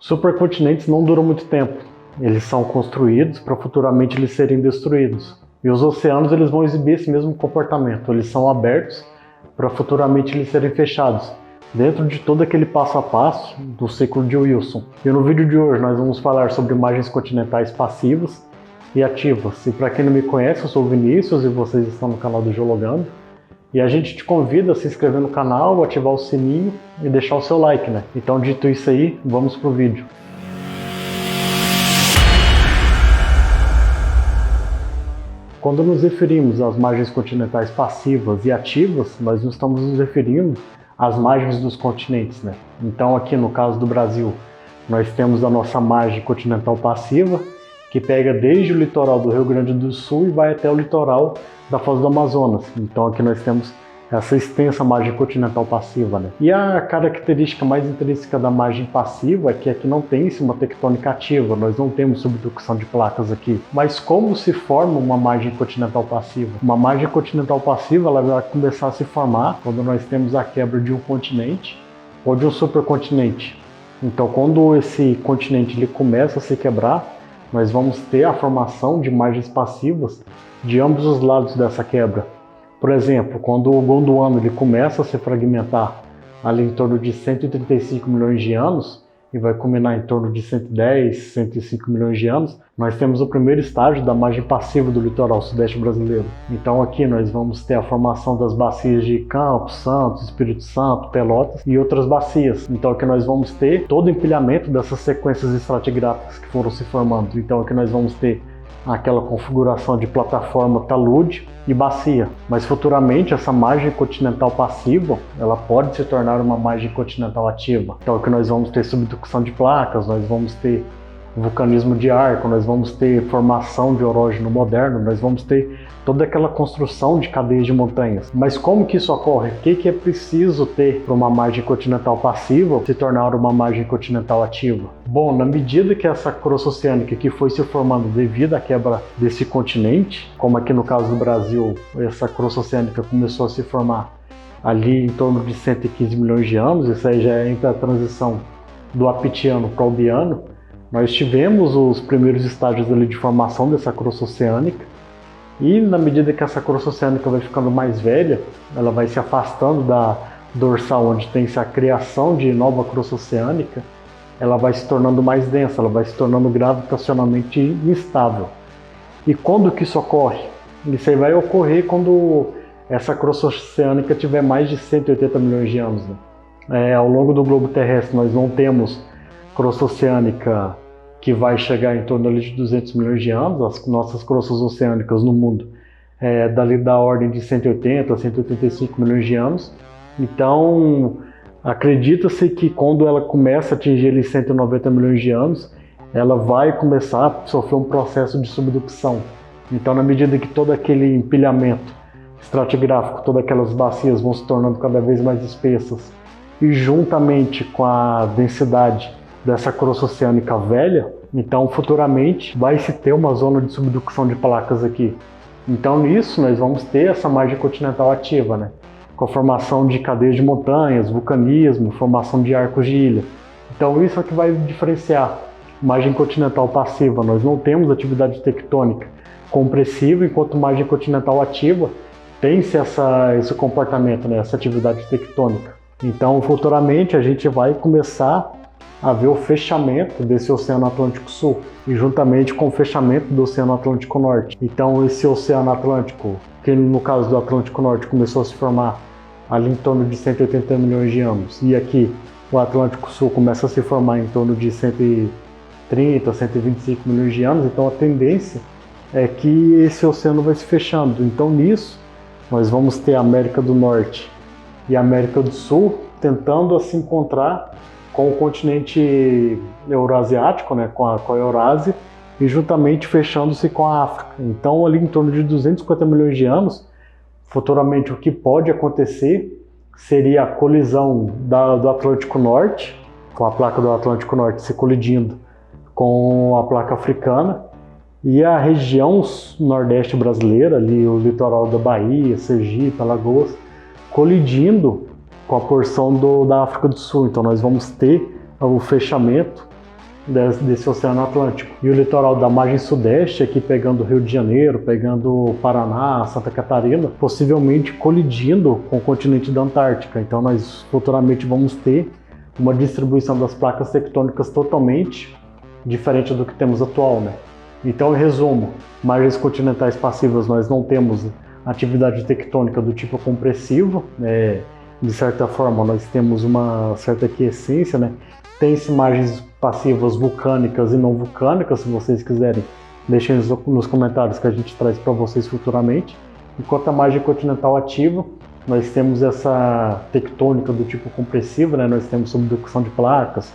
Supercontinentes não duram muito tempo. Eles são construídos para futuramente eles serem destruídos. E os oceanos eles vão exibir esse mesmo comportamento. Eles são abertos para futuramente eles serem fechados, dentro de todo aquele passo a passo do ciclo de Wilson. E no vídeo de hoje nós vamos falar sobre margens continentais passivas e ativas. E para quem não me conhece, eu sou o Vinícius e vocês estão no canal do Geologando. E a gente te convida a se inscrever no canal, ativar o sininho e deixar o seu like, né? Então, dito isso aí, vamos pro vídeo. Quando nos referimos às margens continentais passivas e ativas, nós não estamos nos referindo às margens dos continentes, né? Então, aqui no caso do Brasil, nós temos a nossa margem continental passiva, que pega desde o litoral do Rio Grande do Sul e vai até o litoral da Foz do Amazonas. Então aqui nós temos essa extensa margem continental passiva, né? E a característica mais intrínseca da margem passiva é que aqui não tem uma tectônica ativa, nós não temos subducção de placas aqui. Mas como se forma uma margem continental passiva? Uma margem continental passiva ela vai começar a se formar quando nós temos a quebra de um continente ou de um supercontinente. Então quando esse continente ele começa a se quebrar, nós vamos ter a formação de margens passivas de ambos os lados dessa quebra. Por exemplo, quando o Gondwana ele começa a se fragmentar ali em torno de 135 milhões de anos e vai culminar em torno de 110, 105 milhões de anos, nós temos o primeiro estágio da margem passiva do litoral sudeste brasileiro. Então aqui nós vamos ter a formação das bacias de Campos, Santos, Espírito Santo, Pelotas e outras bacias. Então aqui nós vamos ter todo o empilhamento dessas sequências estratigráficas que foram se formando. Então aqui nós vamos ter aquela configuração de plataforma talude e bacia. Mas futuramente essa margem continental passiva ela pode se tornar uma margem continental ativa. Então aqui nós vamos ter subducção de placas, nós vamos ter vulcanismo de arco, nós vamos ter formação de orógeno moderno, nós vamos ter toda aquela construção de cadeias de montanhas. Mas como que isso ocorre? O que é preciso ter para uma margem continental passiva se tornar uma margem continental ativa? Bom, na medida que essa crosta oceânica que foi se formando devido à quebra desse continente, como aqui no caso do Brasil, essa crosta oceânica começou a se formar ali em torno de 115 milhões de anos, isso aí já é entre a transição do Aptiano para o Biano. Nós tivemos os primeiros estágios ali de formação dessa crosta oceânica e na medida que essa crosta oceânica vai ficando mais velha, ela vai se afastando da dorsal onde tem-se a criação de nova crosta oceânica, ela vai se tornando mais densa, ela vai se tornando gravitacionalmente instável. E quando que isso ocorre? Isso aí vai ocorrer quando essa crosta oceânica tiver mais de 180 milhões de anos, né? Ao longo do globo terrestre nós não temos crosta oceânica que vai chegar em torno ali de 200 milhões de anos. As nossas crostas oceânicas no mundo dali da ordem de 180 a 185 milhões de anos. Então, acredita-se que quando ela começa a atingir ali 190 milhões de anos, ela vai começar a sofrer um processo de subducção. Então, na medida que todo aquele empilhamento estratigráfico, todas aquelas bacias vão se tornando cada vez mais espessas e juntamente com a densidade dessa crosta oceânica velha, então futuramente vai se ter uma zona de subducção de placas aqui. Então nisso nós vamos ter essa margem continental ativa, né? Com a formação de cadeias de montanhas, vulcanismo, formação de arcos de ilha. Então isso é o que vai diferenciar margem continental passiva. Nós não temos atividade tectônica compressiva, enquanto margem continental ativa tem-se esse comportamento, né? Essa atividade tectônica. Então futuramente a gente vai começar a ver o fechamento desse Oceano Atlântico Sul e juntamente com o fechamento do Oceano Atlântico Norte. Então esse Oceano Atlântico, que no caso do Atlântico Norte começou a se formar ali em torno de 180 milhões de anos, e aqui o Atlântico Sul começa a se formar em torno de 130, 125 milhões de anos, então a tendência é que esse oceano vai se fechando. Então nisso nós vamos ter a América do Norte e a América do Sul tentando se encontrar com o continente eurasiático, né, com a Eurásia, e juntamente fechando-se com a África. Então, ali em torno de 250 milhões de anos, futuramente o que pode acontecer seria a colisão do Atlântico Norte, com a placa do Atlântico Norte se colidindo com a placa africana, e a região nordeste brasileira, ali o litoral da Bahia, Sergipe, Alagoas, colidindo com a porção da África do Sul. Então nós vamos ter o fechamento desse Oceano Atlântico. E o litoral da margem sudeste, aqui pegando Rio de Janeiro, pegando Paraná, Santa Catarina, possivelmente colidindo com o continente da Antártica. Então nós futuramente vamos ter uma distribuição das placas tectônicas totalmente diferente do que temos atual, né? Então, em resumo, margens continentais passivas, nós não temos atividade tectônica do tipo compressivo, né? De certa forma nós temos uma certa aquiescência, né? Tem-se margens passivas vulcânicas e não vulcânicas, se vocês quiserem, deixem nos comentários que a gente traz para vocês futuramente. Enquanto a margem continental ativa, nós temos essa tectônica do tipo compressivo, né? Nós temos subducção de placas,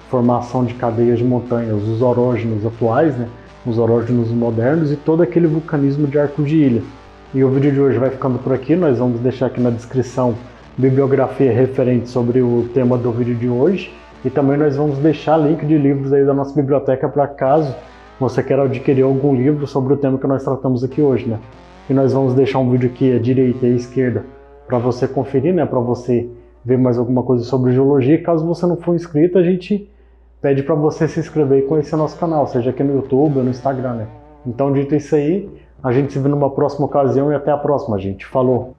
formação de cadeias de montanhas, os orógenos atuais, né? Os orógenos modernos e todo aquele vulcanismo de arco de ilha. E o vídeo de hoje vai ficando por aqui, nós vamos deixar aqui na descrição bibliografia referente sobre o tema do vídeo de hoje e também nós vamos deixar link de livros aí da nossa biblioteca para caso você queira adquirir algum livro sobre o tema que nós tratamos aqui hoje, né? E nós vamos deixar um vídeo aqui à direita e à esquerda para você conferir, né? Para você ver mais alguma coisa sobre geologia. E caso você não for inscrito, a gente pede para você se inscrever e conhecer nosso canal, seja aqui no YouTube ou no Instagram, né? Então, dito isso aí, a gente se vê numa próxima ocasião e até a próxima, gente. Falou!